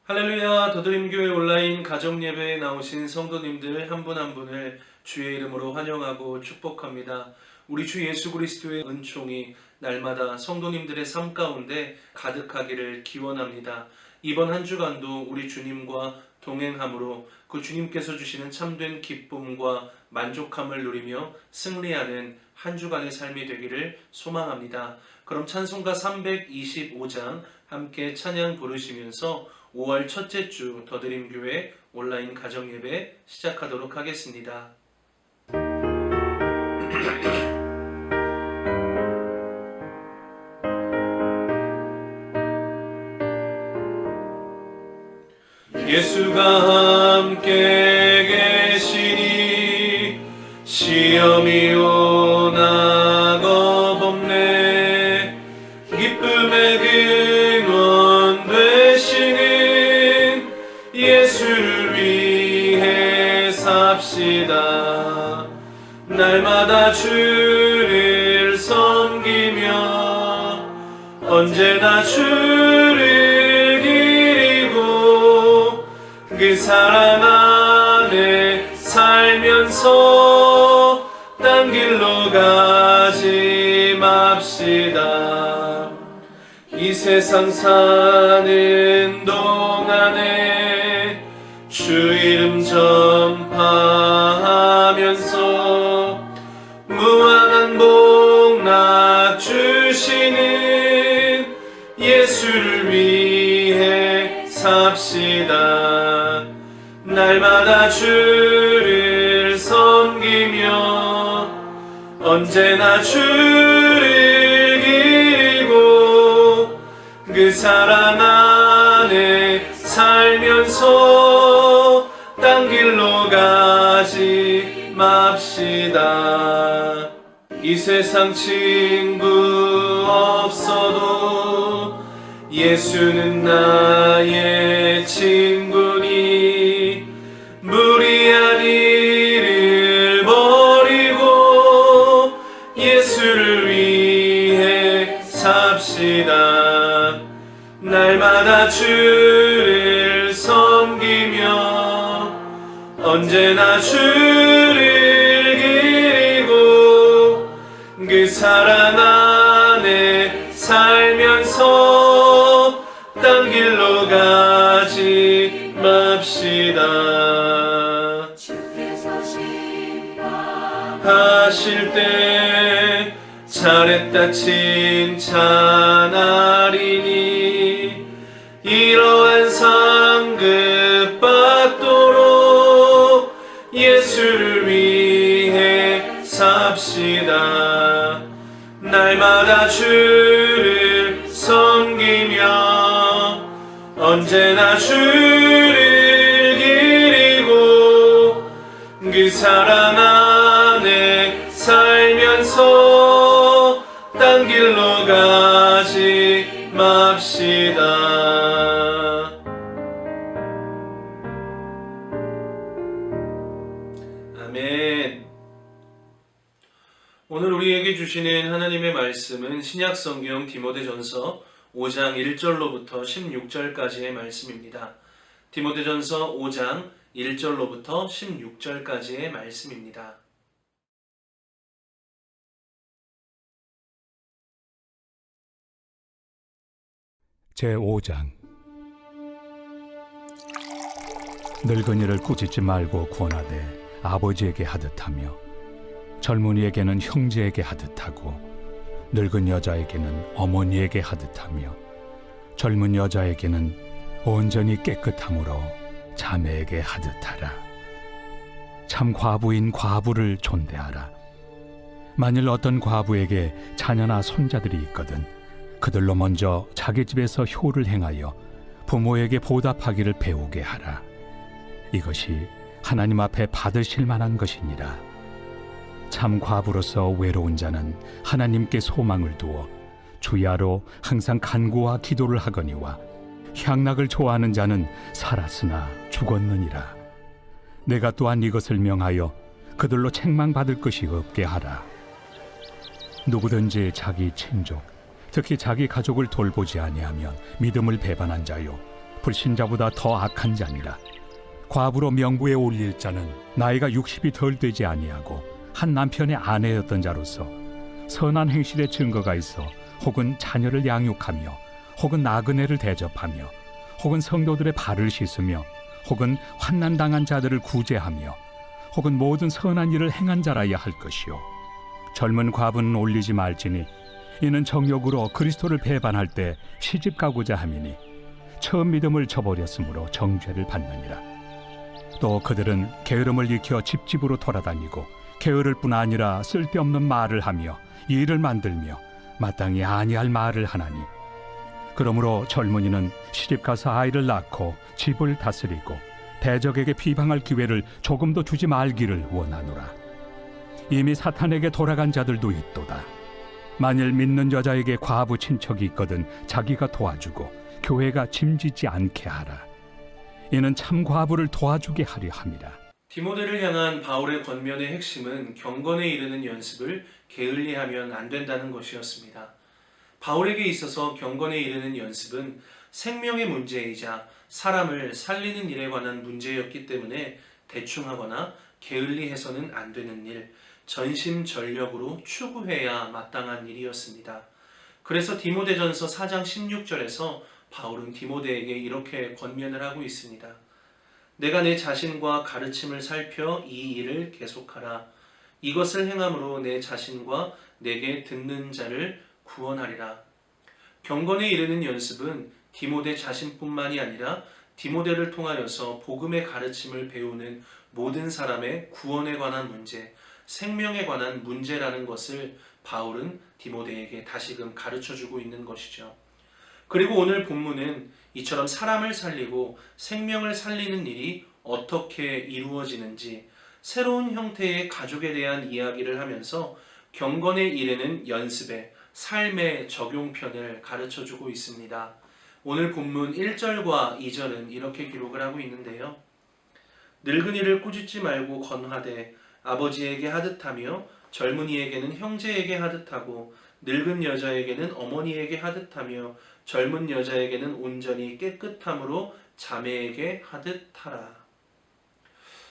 할렐루야. 더드림교회 온라인 가정예배에 나오신 성도님들 한 분 한 분을 주의 이름으로 환영하고 축복합니다. 우리 주 예수 그리스도의 은총이 날마다 성도님들의 삶 가운데 가득하기를 기원합니다. 이번 한 주간도 우리 주님과 동행함으로 그 주님께서 주시는 참된 기쁨과 만족함을 누리며 승리하는 한 주간의 삶이 되기를 소망합니다. 그럼 찬송가 325장 함께 찬양 부르시면서 5월 첫째 주 더드림교회 온라인 가정예배 시작하도록 하겠습니다. 예수가 함께 계시니 시험이 오나 겁없네. 기쁨의 근원 되시는 예수를 위해 삽시다. 날마다 주를 섬기며 언제나 주를 기리고 그 사랑 안에 살면서 딴 길로 가지 맙시다. 이 세상 사는 동안에 주 이름 전파하면서 무한한 복락 주시는 예수를 위해 삽시다. 날마다 주를 섬기며 언제나 주를 기리고 그 사랑 안에 살면서 딴 길로 가지 맙시다. 이 세상 친구 없어도 예수는 나의 친구니 무리한 일을 버리고 예수를 위해 삽시다. 날마다 주를 섬기며 언제나 주를 기리고 그 사랑 안에 살면서 딴 길로 가지 맙시다. 주께서 심판하실 때 잘했다 칭찬하리니 이러한 상급 받도록 예수를 위해 삽시다. 날마다 주를 섬기며 언제나 주를 기리고 그 사랑 안에 살면서 딴 길로 가지 맙시다. 아멘. 오늘 우리에게 주시는 하나님의 말씀은 신약성경 디모데전서 5장 1절로부터 16절까지의 말씀입니다. 디모데전서 5장 1절로부터 16절까지의 말씀입니다. 제5장 늙은이를 꾸짖지 말고 권하되 아버지에게 하듯하며 젊은이에게는 형제에게 하듯하고 늙은 여자에게는 어머니에게 하듯하며 젊은 여자에게는 온전히 깨끗함으로 자매에게 하듯하라. 참 과부인 과부를 존대하라. 만일 어떤 과부에게 자녀나 손자들이 있거든 그들로 먼저 자기 집에서 효를 행하여 부모에게 보답하기를 배우게 하라. 이것이 하나님 앞에 받으실 만한 것이니라. 참 과부로서 외로운 자는 하나님께 소망을 두어 주야로 항상 간구와 기도를 하거니와 향락을 좋아하는 자는 살았으나 죽었느니라. 내가 또한 이것을 명하여 그들로 책망받을 것이 없게 하라. 누구든지 자기 친족, 특히 자기 가족을 돌보지 아니하면 믿음을 배반한 자요 불신자보다 더 악한 자니라. 과부로 명부에 올릴 자는 나이가 60이 덜 되지 아니하고 한 남편의 아내였던 자로서 선한 행실의 증거가 있어 혹은 자녀를 양육하며 혹은 나그네를 대접하며 혹은 성도들의 발을 씻으며 혹은 환난당한 자들을 구제하며 혹은 모든 선한 일을 행한 자라야 할 것이요 젊은 과부는 올리지 말지니 이는 정욕으로 그리스도를 배반할 때 시집 가고자 함이니 처음 믿음을 저버렸으므로 정죄를 받느니라. 또 그들은 게으름을 익혀 집집으로 돌아다니고 게으를 뿐 아니라 쓸데없는 말을 하며 일을 만들며 마땅히 아니할 말을 하나니 그러므로 젊은이는 시집가서 아이를 낳고 집을 다스리고 대적에게 비방할 기회를 조금도 주지 말기를 원하노라. 이미 사탄에게 돌아간 자들도 있도다. 만일 믿는 여자에게 과부 친척이 있거든 자기가 도와주고 교회가 짐지지 않게 하라. 이는 참 과부를 도와주게 하려 함이라. 디모데를 향한 바울의 권면의 핵심은 경건에 이르는 연습을 게을리하면 안 된다는 것이었습니다. 바울에게 있어서 경건에 이르는 연습은 생명의 문제이자 사람을 살리는 일에 관한 문제였기 때문에 대충하거나 게을리해서는 안 되는 일, 전심전력으로 추구해야 마땅한 일이었습니다. 그래서 디모데전서 4장 16절에서 바울은 디모데에게 이렇게 권면을 하고 있습니다. 내가 내 자신과 가르침을 살펴 이 일을 계속하라. 이것을 행함으로 내 자신과 내게 듣는 자를 구원하리라. 경건에 이르는 연습은 디모데 자신뿐만이 아니라 디모데를 통하여서 복음의 가르침을 배우는 모든 사람의 구원에 관한 문제, 생명에 관한 문제라는 것을 바울은 디모데에게 다시금 가르쳐주고 있는 것이죠. 그리고 오늘 본문은 이처럼 사람을 살리고 생명을 살리는 일이 어떻게 이루어지는지 새로운 형태의 가족에 대한 이야기를 하면서 경건에 이르는 연습의 삶의 적용편을 가르쳐주고 있습니다. 오늘 본문 1절과 2절은 이렇게 기록을 하고 있는데요. 늙은이를 꾸짖지 말고 건하되 아버지에게 하듯하며 젊은이에게는 형제에게 하듯하고 늙은 여자에게는 어머니에게 하듯하며 젊은 여자에게는 온전히 깨끗함으로 자매에게 하듯하라.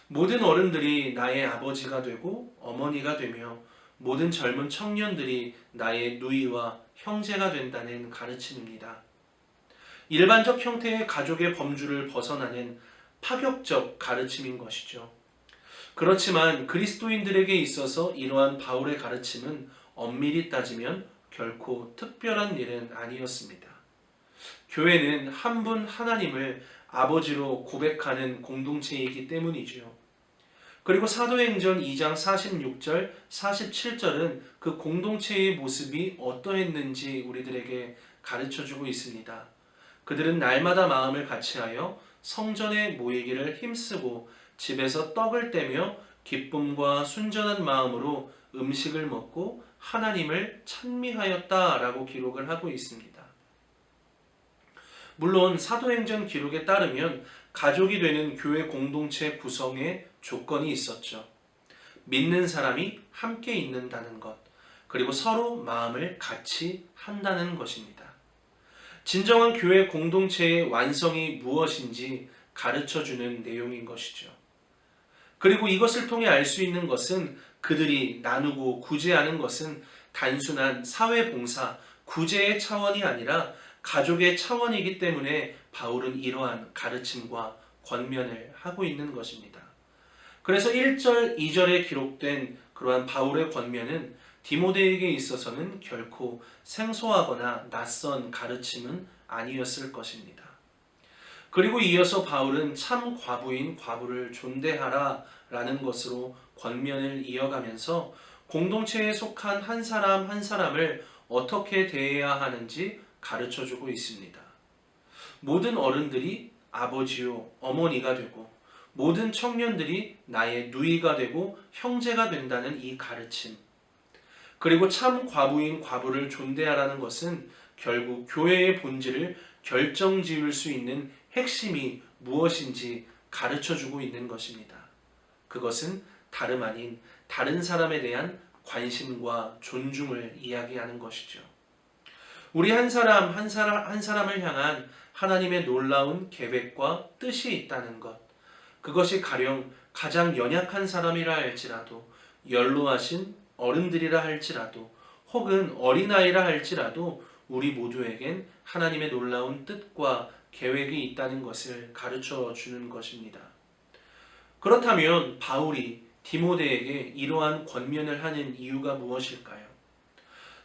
모든 어른들이 나의 아버지가 되고 어머니가 되며 모든 젊은 청년들이 나의 누이와 형제가 된다는 가르침입니다. 일반적 형태의 가족의 범주를 벗어나는 파격적 가르침인 것이죠. 그렇지만 그리스도인들에게 있어서 이러한 바울의 가르침은 엄밀히 따지면 결코 특별한 일은 아니었습니다. 교회는 한 분 하나님을 아버지로 고백하는 공동체이기 때문이죠. 그리고 사도행전 2장 46절, 47절은 그 공동체의 모습이 어떠했는지 우리들에게 가르쳐주고 있습니다. 그들은 날마다 마음을 같이하여 성전에 모이기를 힘쓰고 집에서 떡을 떼며 기쁨과 순전한 마음으로 음식을 먹고 하나님을 찬미하였다라고 기록을 하고 있습니다. 물론 사도행전 기록에 따르면 가족이 되는 교회 공동체 구성에 조건이 있었죠. 믿는 사람이 함께 있는다는 것, 그리고 서로 마음을 같이 한다는 것입니다. 진정한 교회 공동체의 완성이 무엇인지 가르쳐주는 내용인 것이죠. 그리고 이것을 통해 알 수 있는 것은 그들이 나누고 구제하는 것은 단순한 사회봉사, 구제의 차원이 아니라 가족의 차원이기 때문에 바울은 이러한 가르침과 권면을 하고 있는 것입니다. 그래서 1절, 2절에 기록된 그러한 바울의 권면은 디모데에게 있어서는 결코 생소하거나 낯선 가르침은 아니었을 것입니다. 그리고 이어서 바울은 참 과부인 과부를 존대하라 라는 것으로 권면을 이어가면서 공동체에 속한 한 사람 한 사람을 어떻게 대해야 하는지 가르쳐주고 있습니다. 모든 어른들이 아버지요 어머니가 되고 모든 청년들이 나의 누이가 되고 형제가 된다는 이 가르침, 그리고 참 과부인 과부를 존대하라는 것은 결국 교회의 본질을 결정지을 수 있는 핵심이 무엇인지 가르쳐주고 있는 것입니다. 그것은 다름 아닌 다른 사람에 대한 관심과 존중을 이야기하는 것이죠. 우리 한 사람을 향한 하나님의 놀라운 계획과 뜻이 있다는 것. 그것이 가령 가장 연약한 사람이라 할지라도, 연로하신 어른들이라 할지라도, 혹은 어린아이라 할지라도 우리 모두에겐 하나님의 놀라운 뜻과 계획이 있다는 것을 가르쳐 주는 것입니다. 그렇다면 바울이 디모데에게 이러한 권면을 하는 이유가 무엇일까요?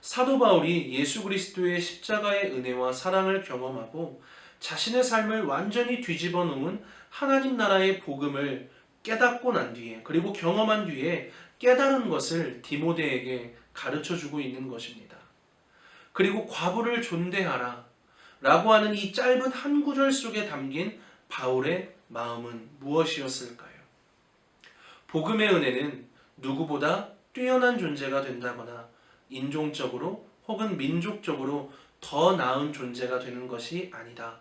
사도 바울이 예수 그리스도의 십자가의 은혜와 사랑을 경험하고 자신의 삶을 완전히 뒤집어 놓은 하나님 나라의 복음을 깨닫고 난 뒤에, 그리고 경험한 뒤에 깨달은 것을 디모데에게 가르쳐 주고 있는 것입니다. 그리고 과부를 존대하라 라고 하는 이 짧은 한 구절 속에 담긴 바울의 마음은 무엇이었을까요? 복음의 은혜는 누구보다 뛰어난 존재가 된다거나 인종적으로 혹은 민족적으로 더 나은 존재가 되는 것이 아니다.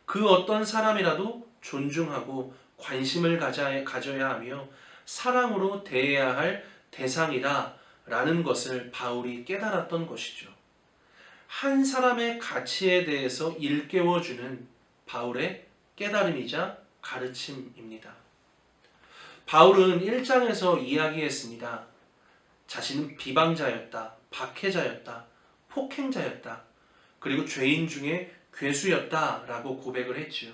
그 어떤 사람이라도 존중하고 관심을 가져야 하며 사랑으로 대해야 할 대상이다 라는 것을 바울이 깨달았던 것이죠. 한 사람의 가치에 대해서 일깨워주는 바울의 깨달음이자 가르침입니다. 바울은 1장에서 이야기했습니다. 자신은 비방자였다, 박해자였다, 폭행자였다, 그리고 죄인 중에 괴수였다 라고 고백을 했지요.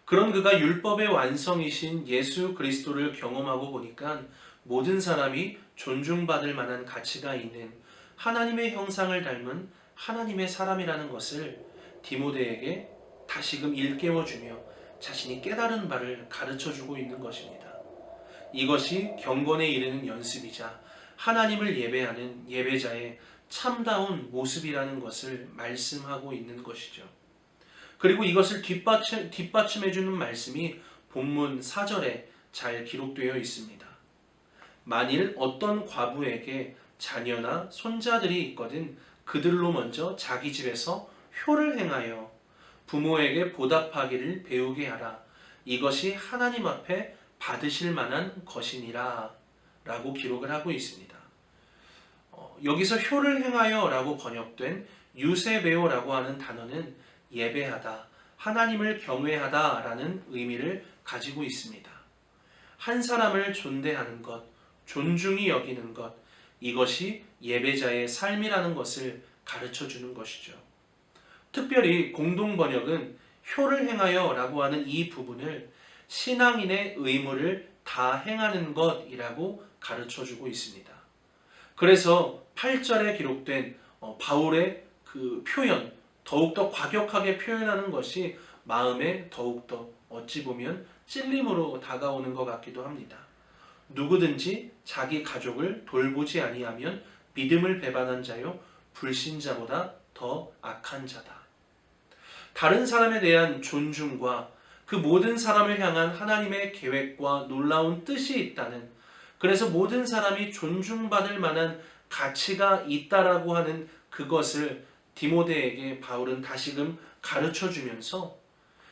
그런 그가 율법의 완성이신 예수 그리스도를 경험하고 보니까 모든 사람이 존중받을 만한 가치가 있는 하나님의 형상을 닮은 하나님의 사람이라는 것을 디모데에게 다시금 일깨워주며 자신이 깨달은 바를 가르쳐주고 있는 것입니다. 이것이 경건에 이르는 연습이자 하나님을 예배하는 예배자의 참다운 모습이라는 것을 말씀하고 있는 것이죠. 그리고 이것을 뒷받침해주는 말씀이 본문 4절에 잘 기록되어 있습니다. 만일 어떤 과부에게 자녀나 손자들이 있거든 그들로 먼저 자기 집에서 효를 행하여 부모에게 보답하기를 배우게 하라. 이것이 하나님 앞에 받으실 만한 것이니라 라고 기록을 하고 있습니다. 여기서 효를 행하여 라고 번역된 유세베오라고 하는 단어는 예배하다, 하나님을 경외하다 라는 의미를 가지고 있습니다. 한 사람을 존대하는 것, 존중히 여기는 것, 이것이 예배자의 삶이라는 것을 가르쳐 주는 것이죠. 특별히 공동 번역은 효를 행하여 라고 하는 이 부분을 신앙인의 의무를 다 행하는 것이라고 가르쳐 주고 있습니다. 그래서 8절에 기록된 바울의 그 표현, 더욱더 과격하게 표현하는 것이 마음에 더욱더 어찌 보면 찔림으로 다가오는 것 같기도 합니다. 누구든지 자기 가족을 돌보지 아니하면 믿음을 배반한 자요 불신자보다 더 악한 자다. 다른 사람에 대한 존중과 그 모든 사람을 향한 하나님의 계획과 놀라운 뜻이 있다는, 그래서 모든 사람이 존중받을 만한 가치가 있다라고 하는 그것을 디모데에게 바울은 다시금 가르쳐주면서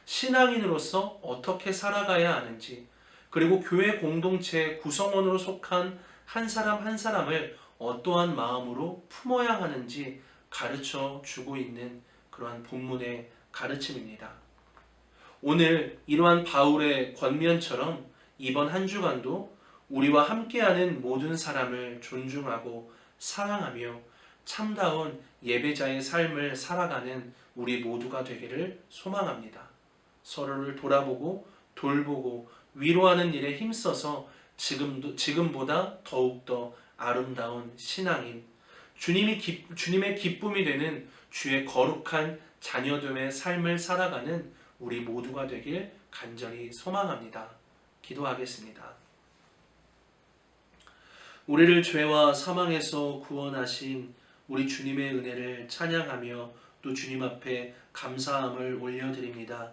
신앙인으로서 어떻게 살아가야 하는지, 그리고 교회 공동체의 구성원으로 속한 한 사람 한 사람을 어떠한 마음으로 품어야 하는지 가르쳐주고 있는 그러한 본문의 가르침입니다. 오늘 이러한 바울의 권면처럼 이번 한 주간도 우리와 함께하는 모든 사람을 존중하고 사랑하며 참다운 예배자의 삶을 살아가는 우리 모두가 되기를 소망합니다. 서로를 돌아보고 돌보고 위로하는 일에 힘써서 지금보다 더욱더 아름다운 신앙인, 주님의 기쁨이 되는 주의 거룩한 자녀됨의 삶을 살아가는 우리 모두가 되길 간절히 소망합니다. 기도하겠습니다. 우리를 죄와 사망에서 구원하신 우리 주님의 은혜를 찬양하며 또 주님 앞에 감사함을 올려드립니다.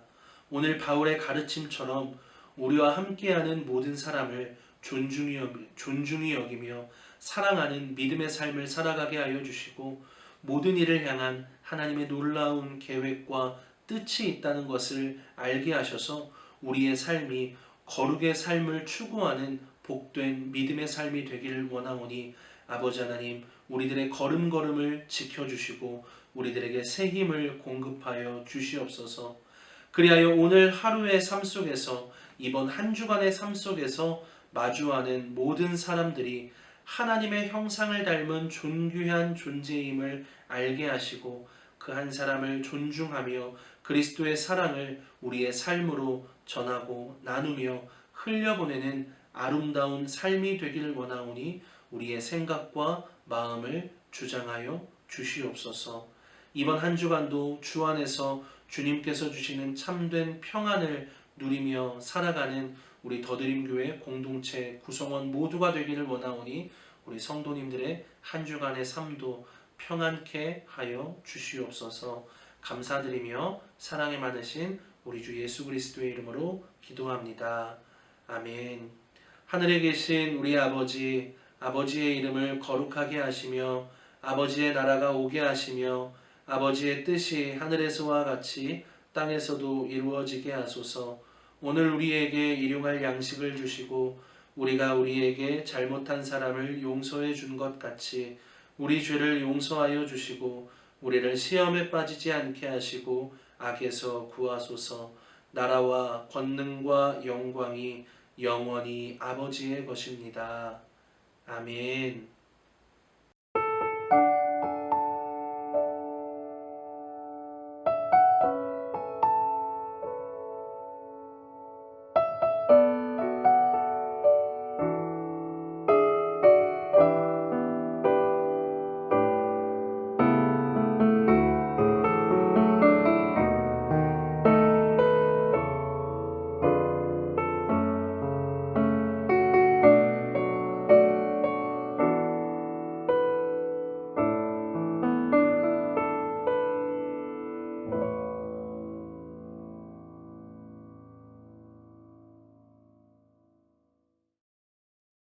오늘 바울의 가르침처럼 우리와 함께하는 모든 사람을 존중히 여기며 사랑하는 믿음의 삶을 살아가게 하여 주시고 모든 일을 향한 하나님의 놀라운 계획과 뜻이 있다는 것을 알게 하셔서 우리의 삶이 거룩의 삶을 추구하는 복된 믿음의 삶이 되기를 원하오니 아버지 하나님, 우리들의 걸음걸음을 지켜주시고 우리들에게 새 힘을 공급하여 주시옵소서. 그리하여 오늘 하루의 삶 속에서, 이번 한 주간의 삶 속에서 마주하는 모든 사람들이 하나님의 형상을 닮은 존귀한 존재임을 알게 하시고 그 한 사람을 존중하며 그리스도의 사랑을 우리의 삶으로 전하고 나누며 흘려보내는 아름다운 삶이 되기를 원하오니 우리의 생각과 마음을 주장하여 주시옵소서. 이번 한 주간도 주 안에서 주님께서 주시는 참된 평안을 누리며 살아가는 우리 더드림교회 공동체 구성원 모두가 되기를 원하오니 우리 성도님들의 한 주간의 삶도 평안케 하여 주시옵소서. 감사드리며 사랑에 많으신 우리 주 예수 그리스도의 이름으로 기도합니다. 아멘. 하늘에 계신 우리 아버지, 아버지의 이름을 거룩하게 하시며 아버지의 나라가 오게 하시며 아버지의 뜻이 하늘에서와 같이 땅에서도 이루어지게 하소서. 오늘 우리에게 일용할 양식을 주시고 우리가 우리에게 잘못한 사람을 용서해 준 것 같이 우리 죄를 용서하여 주시고 우리를 시험에 빠지지 않게 하시고 악에서 구하소서. 나라와 권능과 영광이 영원히 아버지의 것입니다. 아멘.